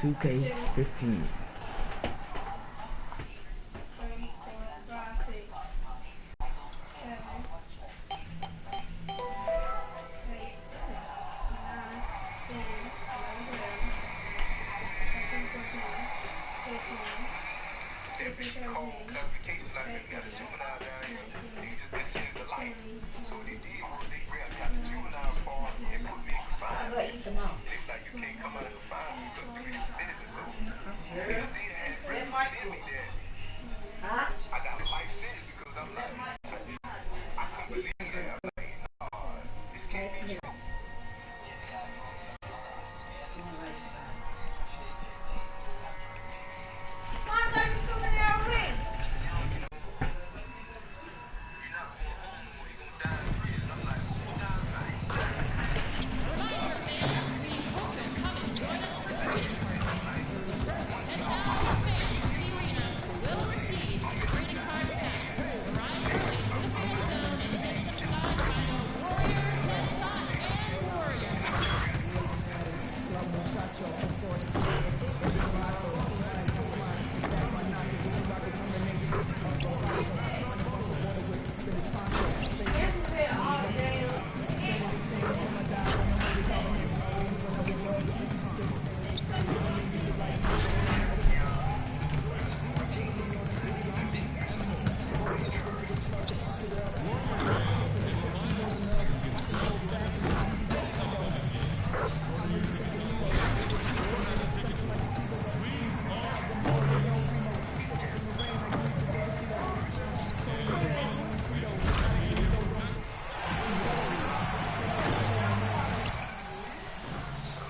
2K15.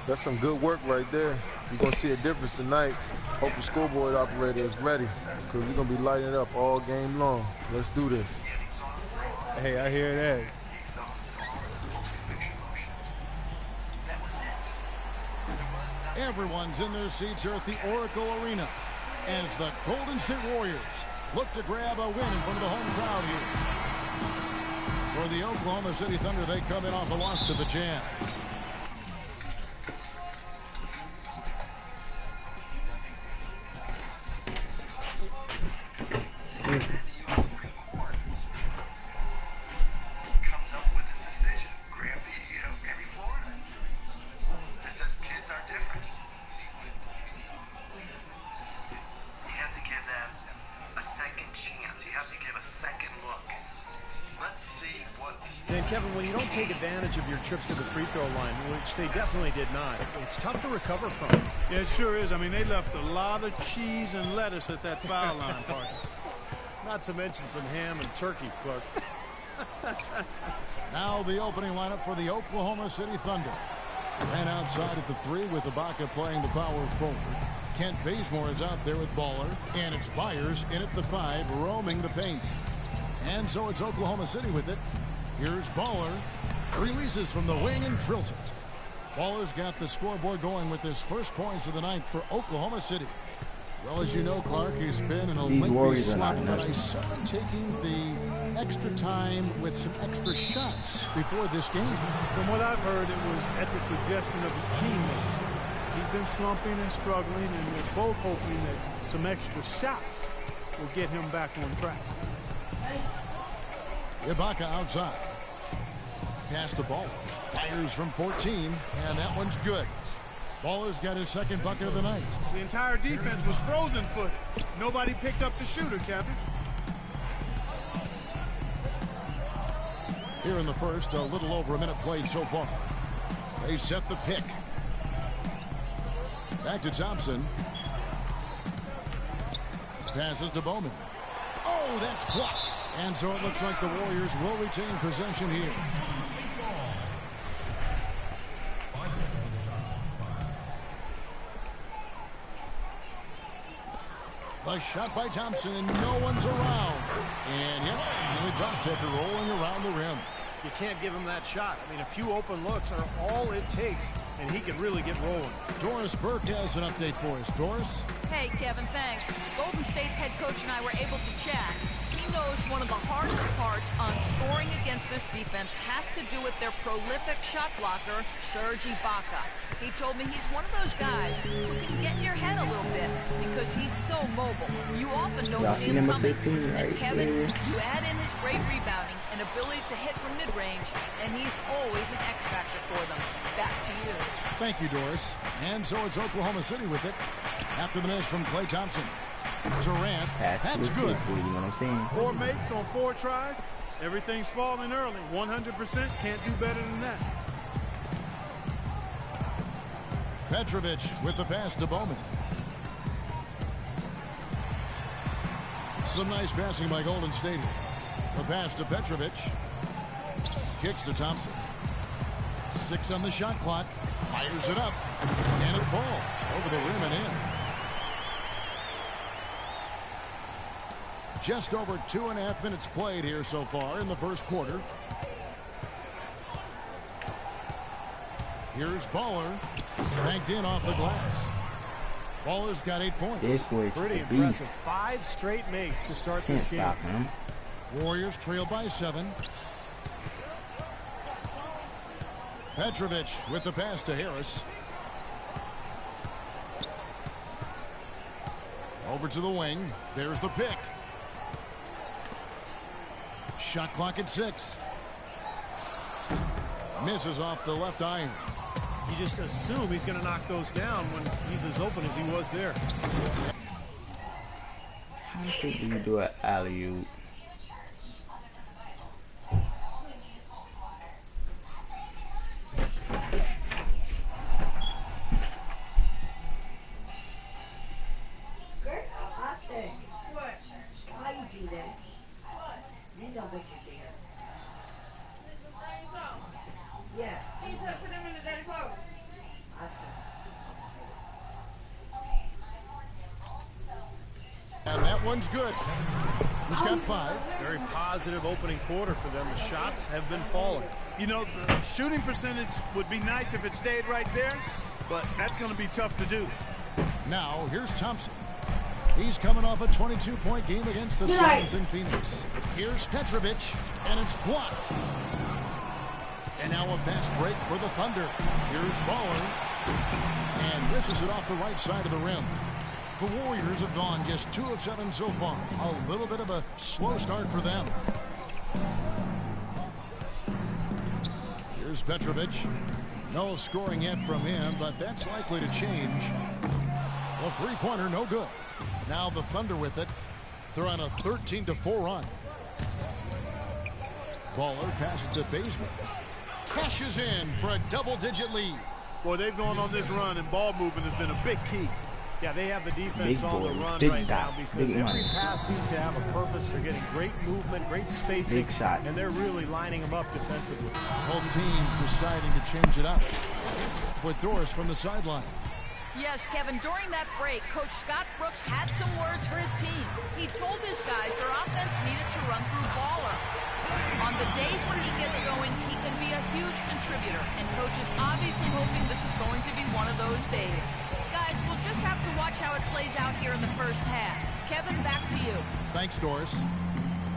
That's some good work right there. You're going to see a difference tonight. Hope the scoreboard operator is ready because we're going to be lighting it up all game long. Let's do this. Hey, I hear that. Everyone's in their seats here at the Oracle Arena as the Golden State Warriors look to grab a win in front of the home crowd here. For the Oklahoma City Thunder, they come in off a loss to the Jazz. Kevin, when you don't take advantage of your trips to the free throw line, which they definitely did not, it's tough to recover from. Yeah, it sure is. I mean, they left a lot of cheese and lettuce at that foul line, partner. Not to mention some ham and turkey, Clark. Now the opening lineup for the Oklahoma City Thunder. Ran outside at the 3 with Ibaka playing the power forward. Kent Bazemore is out there with Baller. And it's Byers in at the 5, roaming the paint. And so it's Oklahoma City with it. Here's Baller. Releases from the wing and drills it. Baller's got the scoreboard going with his first points of the night for Oklahoma City. Well, as you know, Clark, he's been in a lengthy slump, but I saw him taking the extra time with some extra shots before this game. From what I've heard, it was at the suggestion of his teammate. He's been slumping and struggling, and they're both hoping that some extra shots will get him back on track. Ibaka outside. Pass to Baller. Fires from 14, and that one's good. Baller's got his second bucket of the night. The entire defense was frozen-footed. Nobody picked up the shooter, Kevin. Here in the first, a little over a minute played so far. They set the pick. Back to Thompson. Passes to Bowman. Oh, that's blocked. And so it looks like the Warriors will retain possession here. The shot by Thompson, and no one's around. And yet, he drops after rolling around the rim. You can't give him that shot. I mean, a few open looks are all it takes, and he can really get rolling. Doris Burke has an update for us. Doris? Hey, Kevin, thanks. Golden State's head coach and I were able to chat. he knows one of the hardest parts on scoring against this defense has to do with their prolific shot blocker, Serge Ibaka. He told me he's one of those guys who can get in your head a little bit because he's so mobile. You often don't see him coming. And Kevin, you add in his great rebounding and ability to hit from mid-range, and he's always an X factor for them. Back to you. Thank you, Doris. And so it's Oklahoma City with it after the miss from Klay Thompson. Durant, that's good. You know what I'm saying? 4 makes on 4 tries. Everything's falling early. 100% can't do better than that. Petrovic with the pass to Bowman. Some nice passing by Golden State. The pass to Petrovic. Kicks to Thompson. 6 on the shot clock. Fires it up. And it falls over the rim and in. Just over 2.5 minutes played here so far in the first quarter. Here's Baller. Banked in off the glass. Baller's got 8 points. Pretty impressive. 5 straight makes to start this game. Stop him. Warriors trail by 7. Petrovic with the pass to Harris. Over to the wing. There's the pick. Shot clock at 6. Misses off the left iron. You just assume he's going to knock those down when he's as open as he was there. How do you think you do an alley-oop? And that one's good. He's got 5. Very positive opening quarter for them. The shots have been falling. You know, the shooting percentage would be nice if it stayed right there, but that's going to be tough to do. Now, here's Thompson. He's coming off a 22-point game against the Suns in Phoenix. Here's Petrovic, and it's blocked. And now a fast break for the Thunder. Here's Baller, and misses it off the right side of the rim. The Warriors have gone just 2 of 7 so far. A little bit of a slow start for them. Here's Petrovic. No scoring yet from him, but that's likely to change. The three-pointer, no good. Now the Thunder with it. They're on a 13-4 run. Baller passes to Bazemore. Cashes in for a double-digit lead. Boy, they've gone on this run, and ball movement has been a big key. Yeah, they have the defense on the run right now because every pass seems to have a purpose. They're getting great movement, great spacing, and they're really lining them up defensively. Both teams deciding to change it up. With Doris from the sideline. Yes, Kevin, during that break, Coach Scott Brooks had some words for his team. He told his guys their offense needed to run through Baller. On the days when he gets going, he can be a huge contributor, and Coach is obviously hoping this is going to be one of those days. Guys, we'll just have to watch how it plays out here in the first half. Kevin, back to you. Thanks, Doris.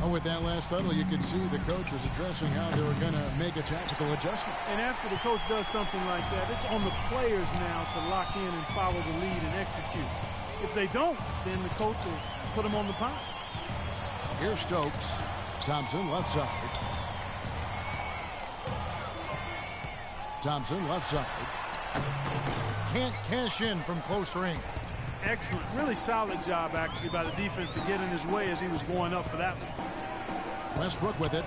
Oh, with that last huddle, you could see the coach was addressing how they were going to make a tactical adjustment. And after the coach does something like that, it's on the players now to lock in and follow the lead and execute. If they don't, then the coach will put them on the pile. Here's Stokes. Thompson, left side. Thompson, left side. Can't cash in from close range. Excellent. Really solid job, actually, by the defense to get in his way as he was going up for that one. Westbrook with it.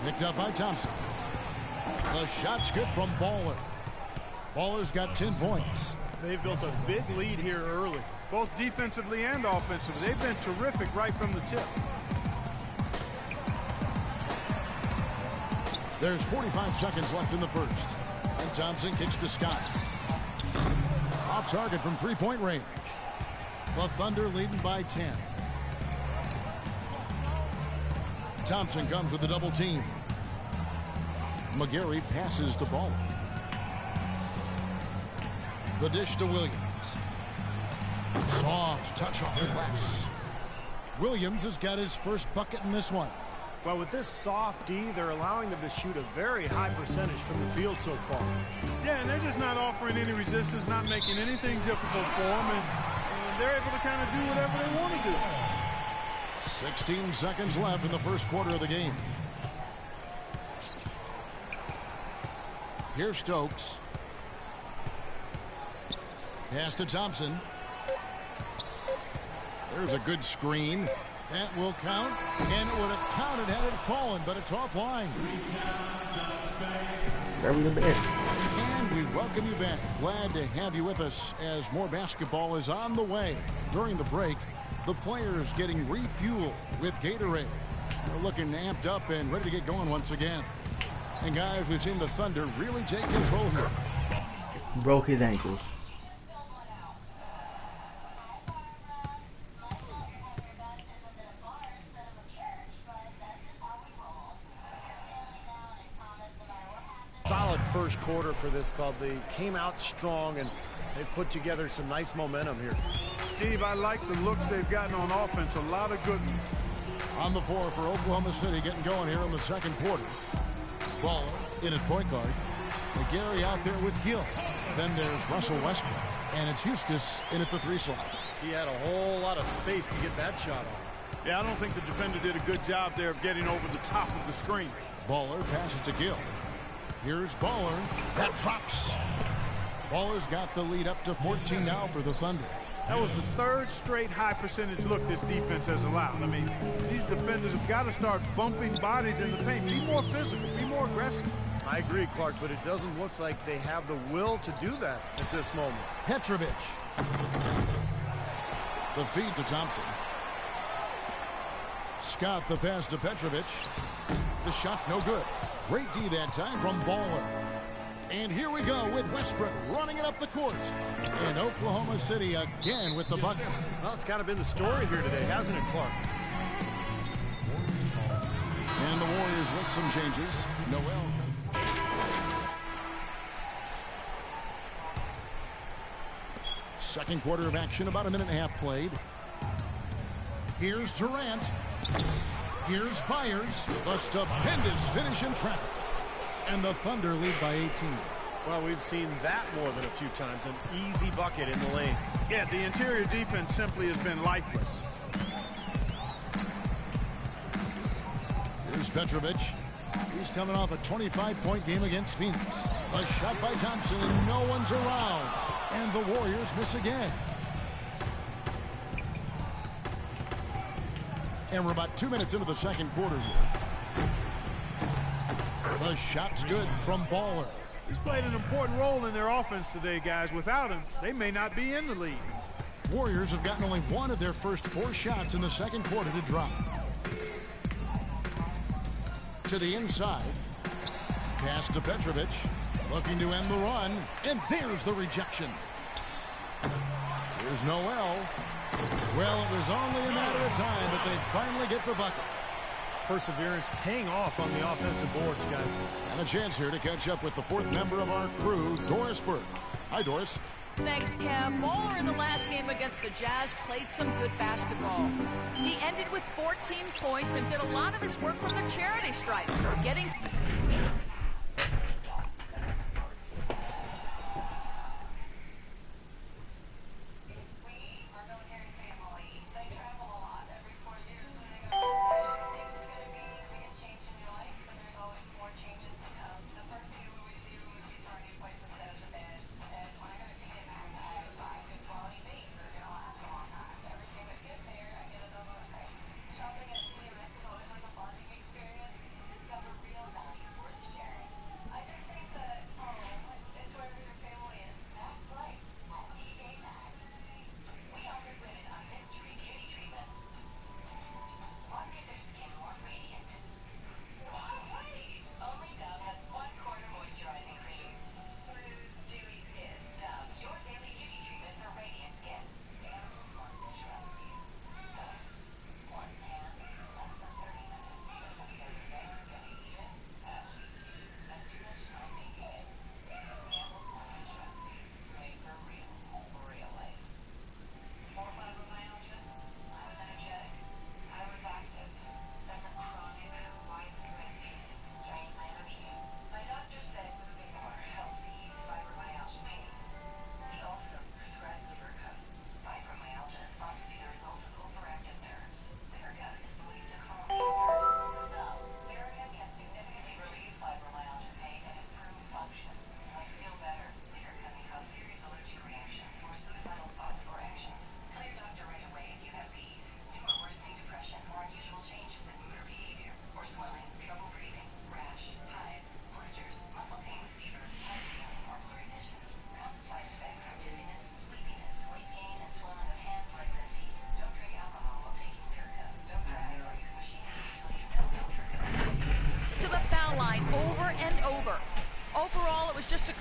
Picked up by Thompson. The shot's good from Baller. Baller's got 10 points. They've built a big lead here early. Both defensively and offensively. They've been terrific right from the tip. There's 45 seconds left in the first. And Thompson kicks to Scott. Off target from three-point range. The Thunder leading by 10. Thompson comes with a double team. McGarry passes to Baller. The dish to Williams. Soft touch off the glass. Williams has got his first bucket in this one. Well, with this soft D, they're allowing them to shoot a very high percentage from the field so far. Yeah, and they're just not offering any resistance, not making anything difficult for them, and they're able to kind of do whatever they want to do. 16 seconds left in the first quarter of the game. Here's Stokes. Pass to Thompson. There's a good screen. That will count, and it would have counted had it fallen, but it's offline. And we welcome you back. Glad to have you with us as more basketball is on the way. During the break, the players getting refueled with Gatorade. They're looking amped up and ready to get going once again. And guys, we've seen the Thunder really take control here. Broke his ankles. Solid first quarter for this club. They came out strong, and they've put together some nice momentum here. Steve, I like the looks they've gotten on offense. A lot of good ones. On the floor for Oklahoma City, getting going here in the second quarter. Baller in at point guard. McGarry out there with Gill. Then there's Russell Westbrook. And it's Eustace in at the 3 slot. He had a whole lot of space to get that shot off. Yeah, I don't think the defender did a good job there of getting over the top of the screen. Baller passes to Gill. Here's Baller. That drops. Baller's got the lead up to 14 now for the Thunder. That was the third straight high percentage look this defense has allowed. I mean, these defenders have got to start bumping bodies in the paint. Be more physical. Be more aggressive. I agree, Clark, but it doesn't look like they have the will to do that at this moment. Petrovic. The feed to Thompson. Scott the pass to Petrovic. The shot no good. Great D that time from Baller. And here we go with Westbrook running it up the court. And Oklahoma City again with the bucket. Well, it's kind of been the story here today, hasn't it, Clark? And the Warriors with some changes. Noel. Second quarter of action, about a minute and a half played. Here's Durant. Here's Byers. A stupendous finish in traffic. And the Thunder lead by 18. Well, we've seen that more than a few times. An easy bucket in the lane. Yeah, the interior defense simply has been lifeless. Here's Petrovic. He's coming off a 25-point game against Phoenix. A shot by Thompson, and no one's around. And the Warriors miss again. And we're about 2 minutes into the second quarter here. The shot's good from Baller. He's played an important role in their offense today, guys. Without him, they may not be in the lead. Warriors have gotten only one of their first 4 shots in the second quarter to drop. To the inside. Pass to Petrovic. Looking to end the run. And there's the rejection. Here's Noel. Well, it was only a matter of time, but they finally get the bucket. Perseverance paying off on the offensive boards, guys. And a chance here to catch up with the 4th member of our crew, Doris Burke. Hi, Doris. Thanks, Kev. Baller in the last game against the Jazz played some good basketball. He ended with 14 points and did a lot of his work from the charity stripe. Getting...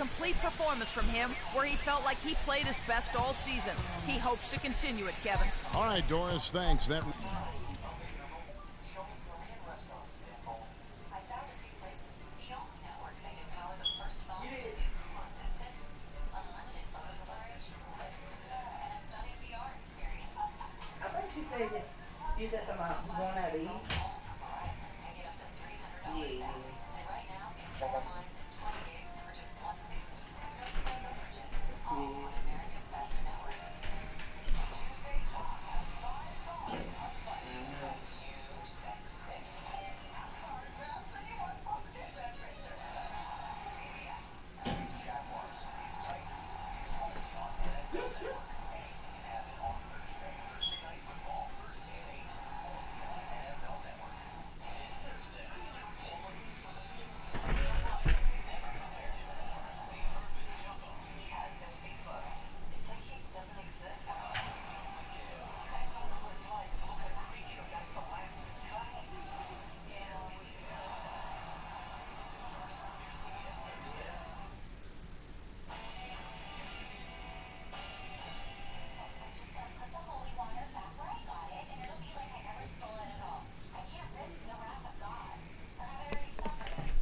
complete performance from him where he felt like he played his best all season. He hopes to continue it, Kevin. All right, Doris, thanks. That. You said something about going out to eat? Yeah.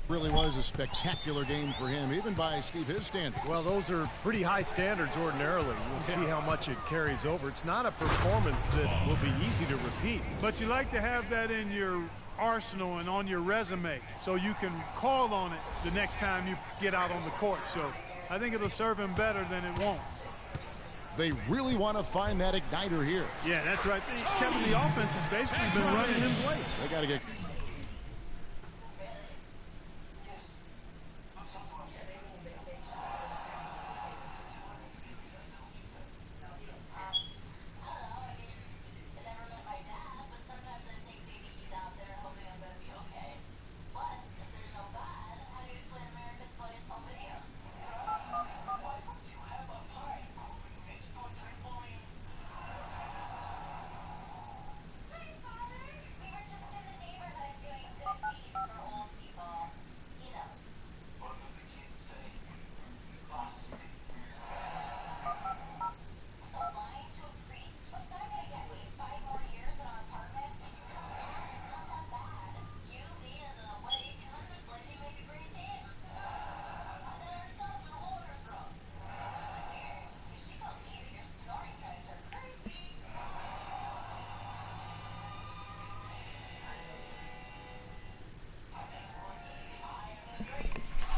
Really was a spectacular game for him, even by his standards. Well, those are pretty high standards ordinarily. We'll see how much it carries over. It's not a performance that will be easy to repeat. But you like to have that in your arsenal and on your resume so you can call on it the next time you get out on the court. So I think it'll serve him better than it won't. They really want to find that igniter here. Yeah, that's right. Kevin, the offense has basically been running in place. They got to get...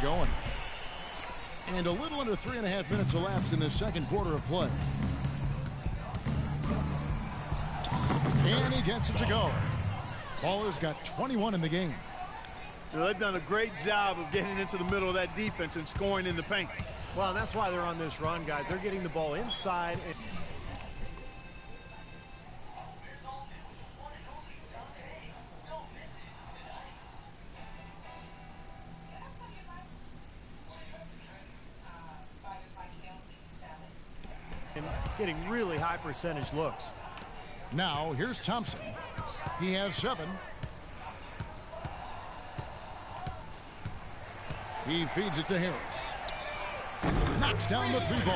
going. And a little under 3.5 minutes elapsed in the second quarter of play. And he gets it to go. Baller's got 21 in the game. Well, they've done a great job of getting into the middle of that defense and scoring in the paint. Well, and that's why they're on this run, guys. They're getting the ball inside. And getting really high percentage looks. Now, here's Thompson. He has 7. He feeds it to Harris. Knocks down the 3 ball.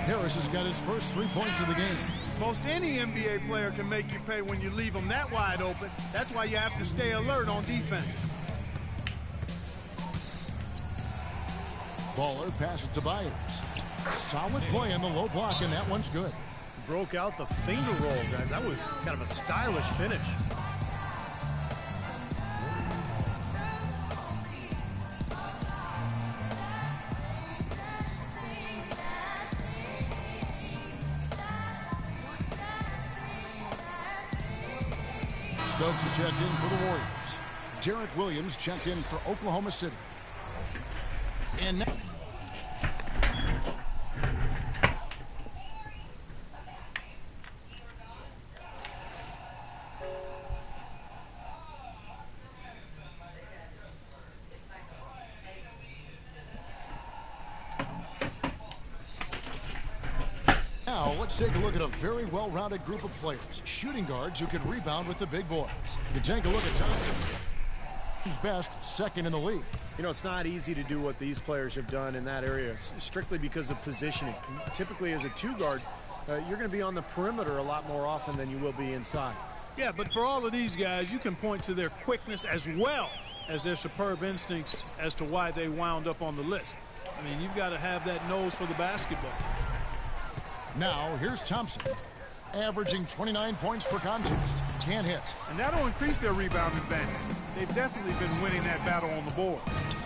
Harris has got his first 3 points of the game. Most any NBA player can make you pay when you leave them that wide open. That's why you have to stay alert on defense. Baller passes to Byers. Solid play on the low block, and that one's good. Broke out the finger roll, guys. That was kind of a stylish finish. Stokes has checked in for the Warriors. Derek Williams checked in for Oklahoma City. And now... Now, let's take a look at a very well-rounded group of players. Shooting guards who can rebound with the big boys. You take a look at Thompson. He's best, second in the league. You know, it's not easy to do what these players have done in that area, strictly because of positioning. Typically, as a two-guard, you're going to be on the perimeter a lot more often than you will be inside. Yeah, but for all of these guys, you can point to their quickness as well as their superb instincts as to why they wound up on the list. I mean, you've got to have that nose for the basketball. Now, here's Thompson, averaging 29 points per contest. Can't hit. And that'll increase their rebound advantage. They've definitely been winning that battle on the board.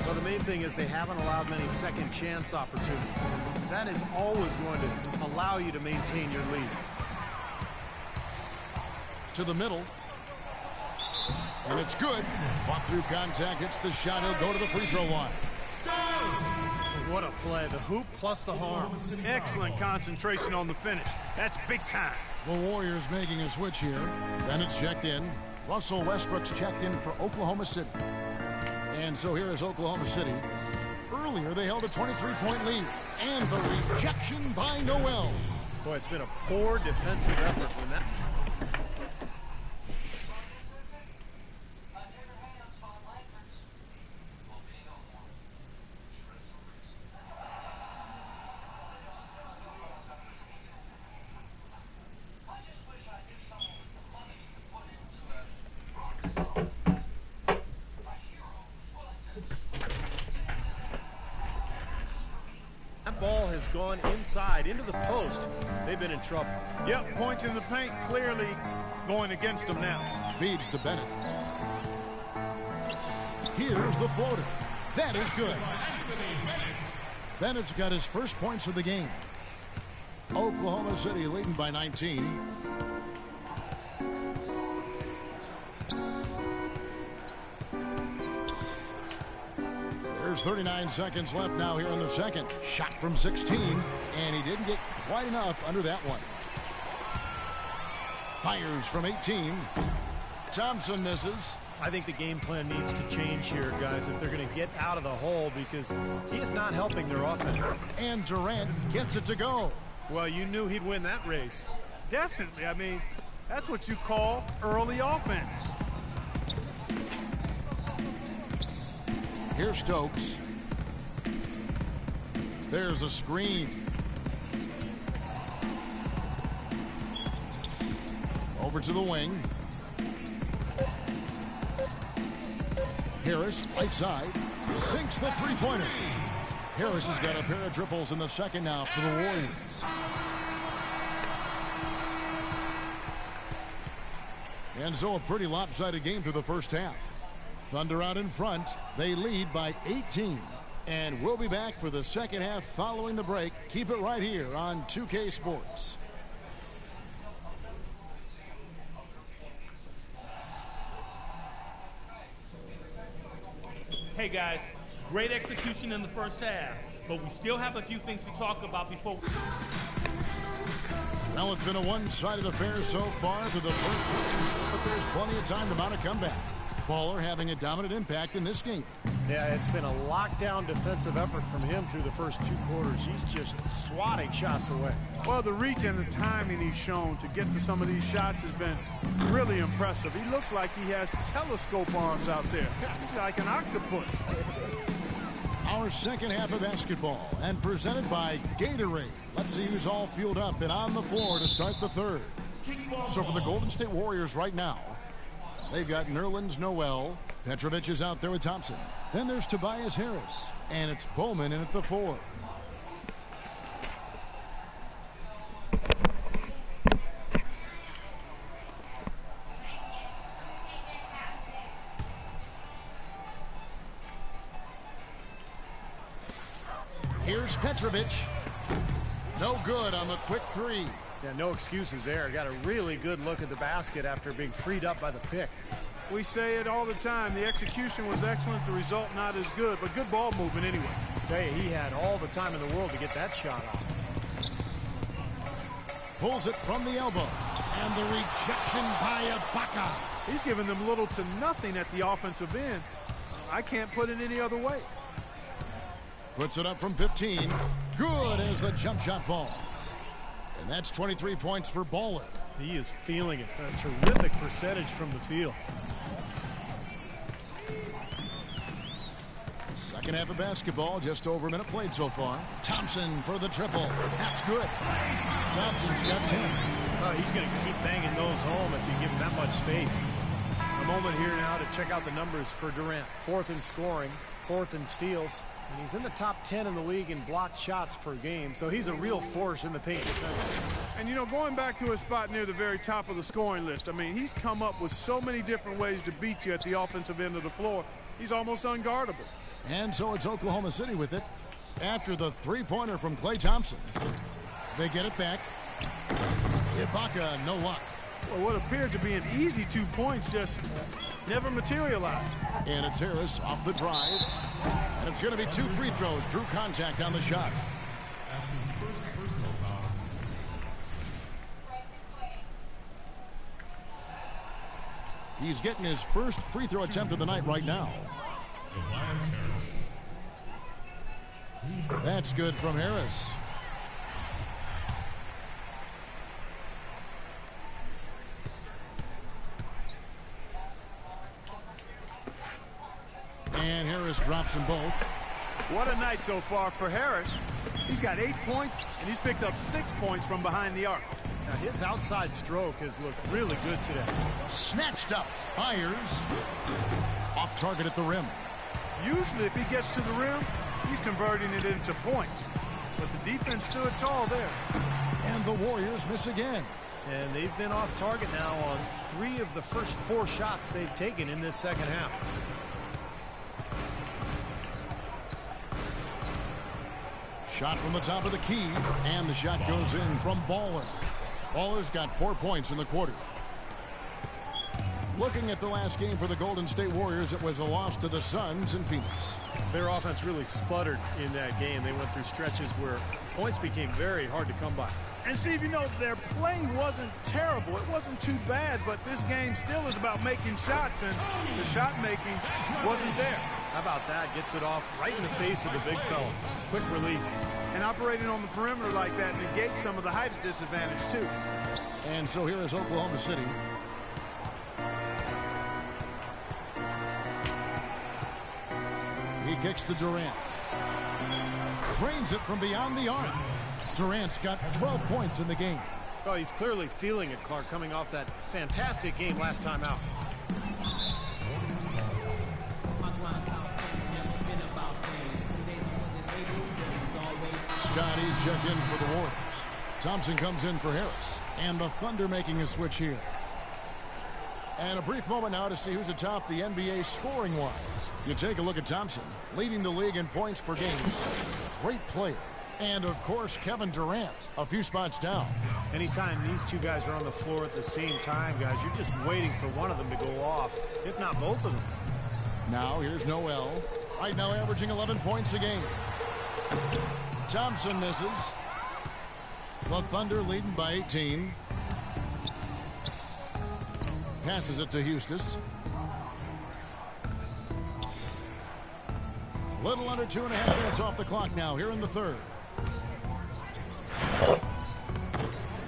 Well, the main thing is they haven't allowed many second chance opportunities. That is always going to allow you to maintain your lead. To the middle. And it's good. Fought through contact, hits the shot. He'll go to the free throw line. What a play. The hoop plus the harm. Excellent concentration on the finish. That's big time. The Warriors making a switch here. Bennett's checked in. Russell Westbrook's checked in for Oklahoma City. And so here is Oklahoma City. Earlier, they held a 23-point lead. And the rejection by Noel. Boy, it's been a poor defensive effort when that... That ball has gone inside into the post. They've been in trouble. Yep, points in the paint clearly going against them now. Feeds to Bennett. Here's the floater. That is good. Bennett's got his first points of the game. Oklahoma City leading by 19. There's 39 seconds left now here in the second. Shot from 16, and he didn't get quite enough under that one. Fires from 18. Thompson misses. I think the game plan needs to change here, guys, if they're going to get out of the hole, because he is not helping their offense. And Durant gets it to go. Well, you knew he'd win that race. Definitely. I mean, that's what you call early offense. Here's Stokes. There's a screen. Over to the wing. Harris, right side, sinks the three-pointer. Harris has got a pair of triples in the second now for the Warriors. And so a pretty lopsided game through the first half. Thunder out in front. They lead by 18. And we'll be back for the second half following the break. Keep it right here on 2K Sports. Hey guys, great execution in the first half, but we still have a few things to talk about before. Well, it's been a one-sided affair so far through the first two, but there's plenty of time to mount a comeback. Baller having a dominant impact in this game. Yeah, it's been a lockdown defensive effort from him through the first two quarters. He's just swatting shots away. Well, the reach and the timing he's shown to get to some of these shots has been really impressive. He looks like he has telescope arms out there. He's like an octopus. Our second half of basketball, and presented by Gatorade. Let's see who's all fueled up and on the floor to start the third. So for the Golden State Warriors right now, they've got Nerlens Noel. Petrovic is out there with Thompson. Then there's Tobias Harris. And it's Bowman in at the 4. Here's Petrovic. No good on the quick three. Yeah, no excuses there. Got a really good look at the basket after being freed up by the pick. We say it all the time. The execution was excellent. The result not as good, but good ball movement anyway. I tell you, he had all the time in the world to get that shot off. Pulls it from the elbow. And the rejection by Ibaka. He's given them little to nothing at the offensive end. I can't put it any other way. Puts it up from 15. Good as the jump shot falls. And that's 23 points for Baller. He is feeling it. A terrific percentage from the field. Second half of basketball, just over a minute played so far. Thompson for the triple. That's good. Thompson's got 10. He's going to keep banging those home if you give him that much space. A moment here now to check out the numbers for Durant. 4th in scoring, 4th in steals, and he's in the top 10 in the league in blocked shots per game, so he's a real force in the paint defense. And, you know, going back to his spot near the very top of the scoring list, I mean, he's come up with so many different ways to beat you at the offensive end of the floor. He's almost unguardable. And so it's Oklahoma City with it. After the three-pointer from Klay Thompson, they get it back. Ibaka, no luck. Well, what appeared to be an easy 2 points just never materialized. And it's Harris off the drive. And it's going to be 2 free throws. Drew contact on the shot. That's his first personal foul. He's getting his first free throw attempt of the night right now. That's good from Harris. And Harris drops them both. What a night so far for Harris. He's got 8 points, and he's picked up 6 points from behind the arc. Now his outside stroke has looked really good today. Snatched up. Byers. Off target at the rim. Usually if he gets to the rim, he's converting it into points. But the defense stood tall there. And the Warriors miss again. And they've been off target now on 3 of the first 4 shots they've taken in this second half. Shot from the top of the key, and the shot goes in from Baller. Baller's got 4 points in the quarter. Looking at the last game for the Golden State Warriors, it was a loss to the Suns in Phoenix. Their offense really sputtered in that game. They went through stretches where points became very hard to come by. And Steve, you know, their play wasn't terrible. It wasn't too bad, but this game still is about making shots, and the shot making wasn't there. How about that? Gets it off right in the face of the big fella. Quick release. And operating on the perimeter like that negates some of the height disadvantage, too. And so here is Oklahoma City. He kicks to Durant. Drains it from beyond the arc. Durant's got 12 points in the game. Well, he's clearly feeling it, Clark, coming off that fantastic game last time out. Scotty's checked in for the Warriors. Thompson comes in for Harris. And the Thunder making a switch here. And a brief moment now to see who's atop the NBA scoring-wise. You take a look at Thompson, leading the league in points per game. Great player. And, of course, Kevin Durant, a few spots down. Anytime these two guys are on the floor at the same time, guys, you're just waiting for one of them to go off, if not both of them. Now, here's Noel. Right now averaging 11 points a game. Thompson misses. The Thunder leading by 18. Passes it to Houston. A little under 2.5 minutes off the clock now here in the third.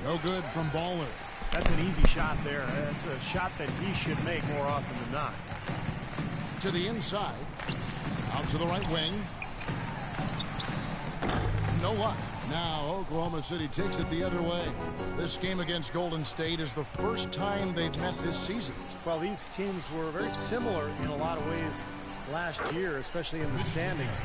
No good from Baller. That's an easy shot there. That's a shot that he should make more often than not. To the inside. Out to the right wing. No luck. Now Oklahoma City takes it the other way. This game against Golden State is the first time they've met this season. Well, these teams were very similar in a lot of ways last year, especially in the standings.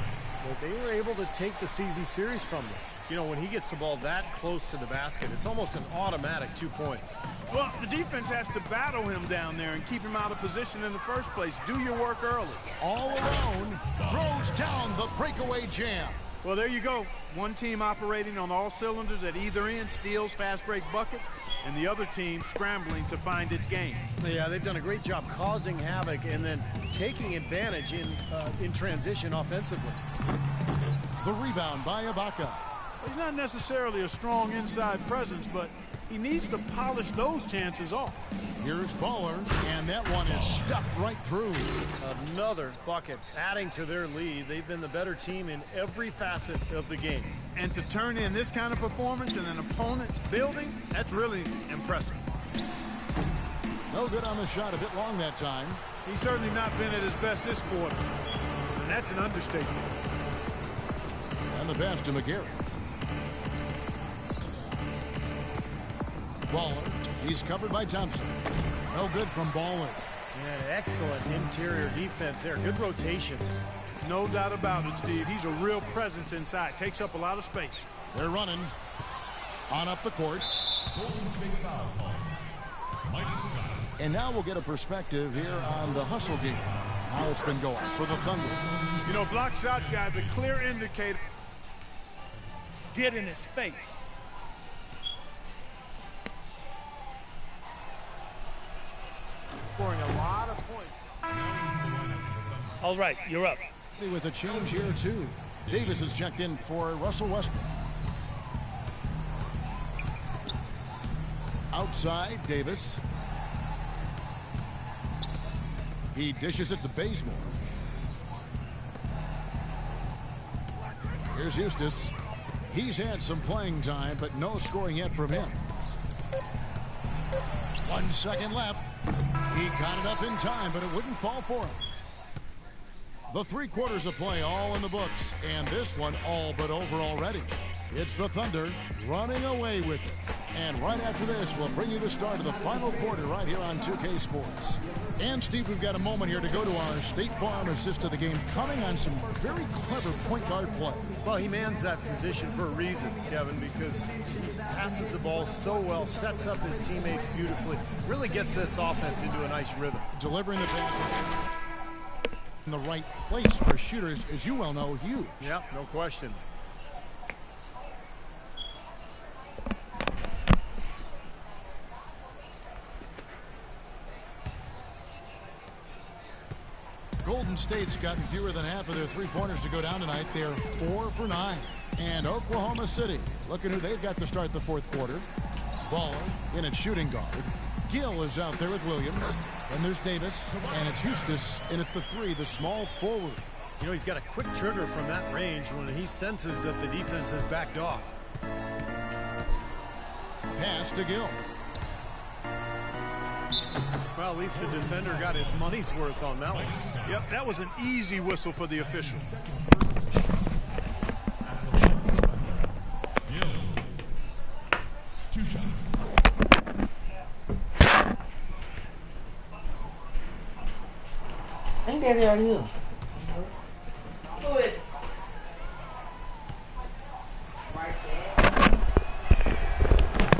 But they were able to take the season series from them. You know, when he gets the ball that close to the basket, it's almost an automatic 2 points. Well, the defense has to battle him down there and keep him out of position in the first place. Do your work early. All alone, throws down the breakaway jam. Well, there you go. One team operating on all cylinders at either end, steals, fast break buckets, and the other team scrambling to find its game. Yeah, they've done a great job causing havoc and then taking advantage in transition offensively. The rebound by Ibaka. He's not necessarily a strong inside presence, but he needs to polish those chances off. Here's Baller, and that one is stuffed right through. Another bucket, adding to their lead. They've been the better team in every facet of the game. And to turn in this kind of performance in an opponent's building, that's really impressive. No good on the shot, a bit long that time. He's certainly not been at his best this quarter. and that's an understatement. And the pass to McGarry. Baller. He's covered by Thompson. No good from Baller. And excellent interior defense there. Good rotations. No doubt about it, Steve. He's a real presence inside. Takes up a lot of space. They're running. On up the court. Golden State foul call. Mike Scott. And now we'll get a perspective here on the hustle game. How it's been going for the Thunder. You know, block shots, guys, a clear indicator. Get in his face. Scoring a lot of points. All right, you're up. With a change here, too. Davis is checked in for Russell Westbrook. Outside, Davis. He dishes it to Bazemore. Here's Eustace. He's had some playing time, but no scoring yet from him. 1 second left. He got it up in time, but it wouldn't fall for him. The 3 quarters of play all in the books, and this one all but over already. It's the Thunder running away with it. And right after this, we'll bring you the start of the final quarter right here on 2K Sports. And, Steve, we've got a moment here to go to our State Farm assist of the game, coming on some very clever point guard play. Well, he mans that position for a reason, Kevin, because he passes the ball so well, sets up his teammates beautifully, really gets this offense into a nice rhythm. Delivering the pass in the right place for shooters, as you well know, huge. Yeah, no question. Golden State's gotten fewer than half of their three-pointers to go down tonight. They're 4 for 9. And Oklahoma City, looking who they've got to start the fourth quarter. Baller in at shooting guard. Gill is out there with Williams. And there's Davis. And it's Eustace in at the 3, the small forward. You know, he's got a quick trigger from that range when he senses that the defense has backed off. Pass to Gill. Well, at least the defender got his money's worth on that one. Yep, that was an easy whistle for the official. Gill. 2 shots. Ain't that out here? Who is it? Right there.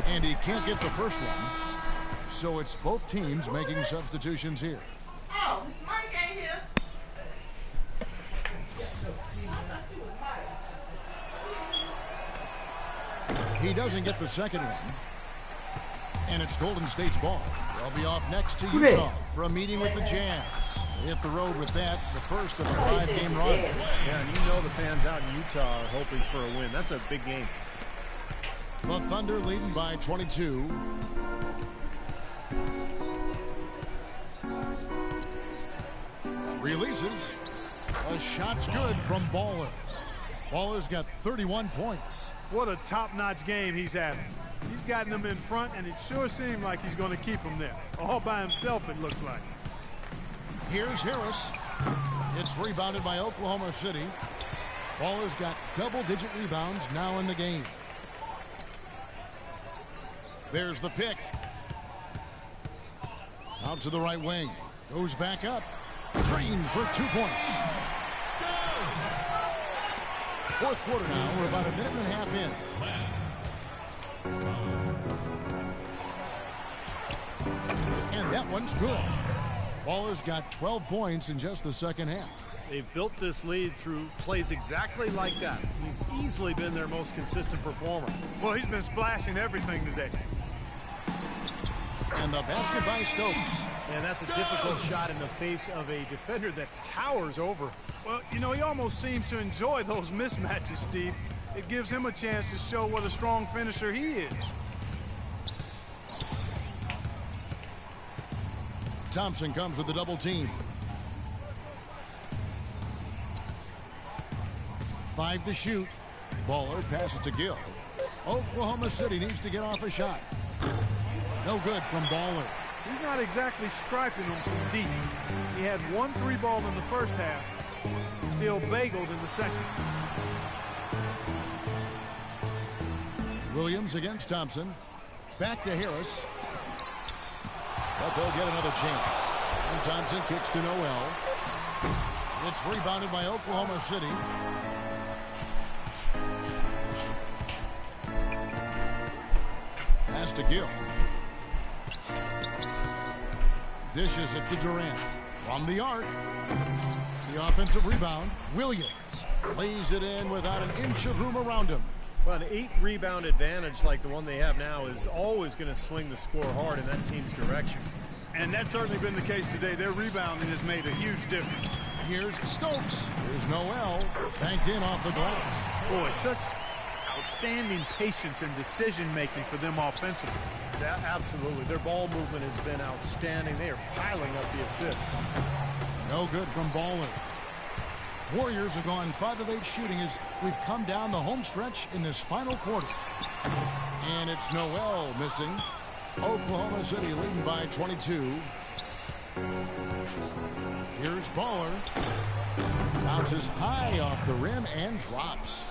And he can't get the first one. So it's both teams making substitutions here. Oh, Mike ain't here. He doesn't get the second one. And it's Golden State's ball. They'll be off next to Utah for a meeting with the Jazz. They hit the road with that, the first of a 5-game run. Yeah, and you know the fans out in Utah are hoping for a win. That's a big game. The Thunder leading by 22. Releases. A shot's good from Baller. Baller's got 31 points. What a top-notch game he's having. He's gotten them in front, and it sure seemed like he's going to keep them there. All by himself, it looks like. Here's Harris. It's rebounded by Oklahoma City. Baller's got double-digit rebounds now in the game. There's the pick. Out to the right wing. Goes back up. Drained for 2 points. Fourth quarter now. We're about a minute and a half in. And that one's good. Baller's got 12 points in just the second half. They've built this lead through plays exactly like that. He's easily been their most consistent performer. Well, he's been splashing everything today. And the basket by Stokes. And that's a difficult shot in the face of a defender that towers over. Well, you know, he almost seems to enjoy those mismatches, Steve. It gives him a chance to show what a strong finisher he is. Thompson comes with the double team. 5 to shoot. Baller passes to Gill. Oklahoma City needs to get off a shot. No good from Baller. He's not exactly striping them from deep. He had 1 3 ball in the first half, Still bagels in the second. Williams against Thompson. Back to Harris. But they'll get another chance. And Thompson kicks to Noel. It's rebounded by Oklahoma City. Pass to Gill. Dishes it to Durant. From the arc. The offensive rebound. Williams lays it in without an inch of room around him. Well, an 8-rebound advantage like the one they have now is always going to swing the score hard in that team's direction. And that's certainly been the case today. Their rebounding has made a huge difference. Here's Stokes. Here's Noel. Banked in off the glass. Boy, such outstanding patience and decision-making for them offensively. Yeah, absolutely. Their ball movement has been outstanding. They are piling up the assists. No good from Baller. Warriors have gone 5 of 8 shooting as we've come down the home stretch in this final quarter. And it's Noel missing. Oklahoma City leading by 22. Here's Baller. Bounces high off the rim and drops.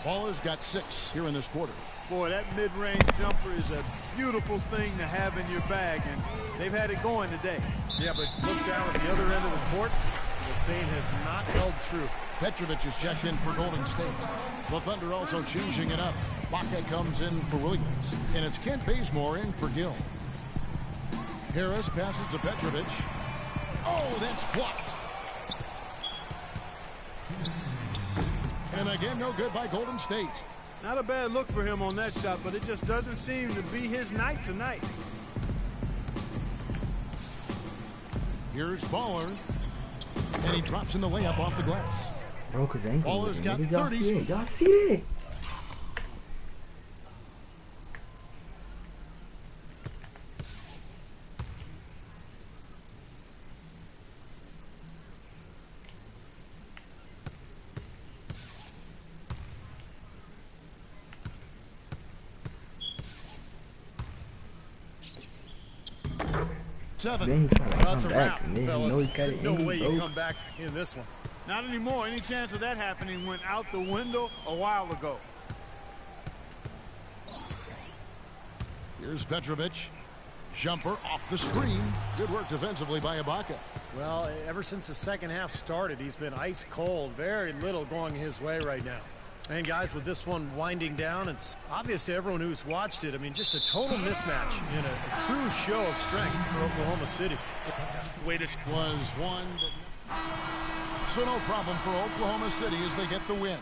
Baller's got 6 here in this quarter. Boy, that mid-range jumper is a beautiful thing to have in your bag, and they've had it going today. Yeah, but look down at the other end of the court. The same has not held true. Petrovic is checked in for Golden State. The Thunder also changing it up. Baca comes in for Williams. And it's Kent Bazemore in for Gill. Harris passes to Petrovic. Oh, that's blocked. And again, no good by Golden State. Not a bad look for him on that shot, but it just doesn't seem to be his night tonight. Here's Baller. And he drops in the layup off the glass. Broke his ankle. Baller's got 30. Y'all see it? Seven. That's a wrap, fellas. No way you broke. come back in this one. Not anymore. Any chance of that happening went out the window a while ago. Here's Petrovic. Jumper off the screen. Good work defensively by Ibaka. Well, ever since the second half started, he's been ice cold. Very little going his way right now. And guys, with this one winding down, it's obvious to everyone who's watched it. I mean, just a total mismatch in a true show of strength for Oklahoma City. That's the way this Was one. So no problem for Oklahoma City as they get the win.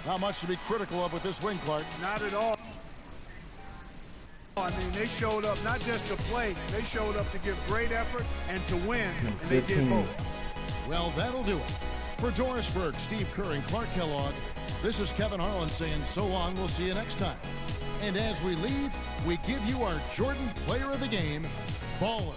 Not much to be critical of with this win, Clark. Not at all. I mean, they showed up not just to play. They showed up to give great effort and to win, and they did both. Well, that'll do it. For Doris Burke, Steve Kerr, and Clark Kellogg, this is Kevin Harlan saying so long. We'll see you next time. And as we leave, we give you our Jordan Player of the Game, Baller.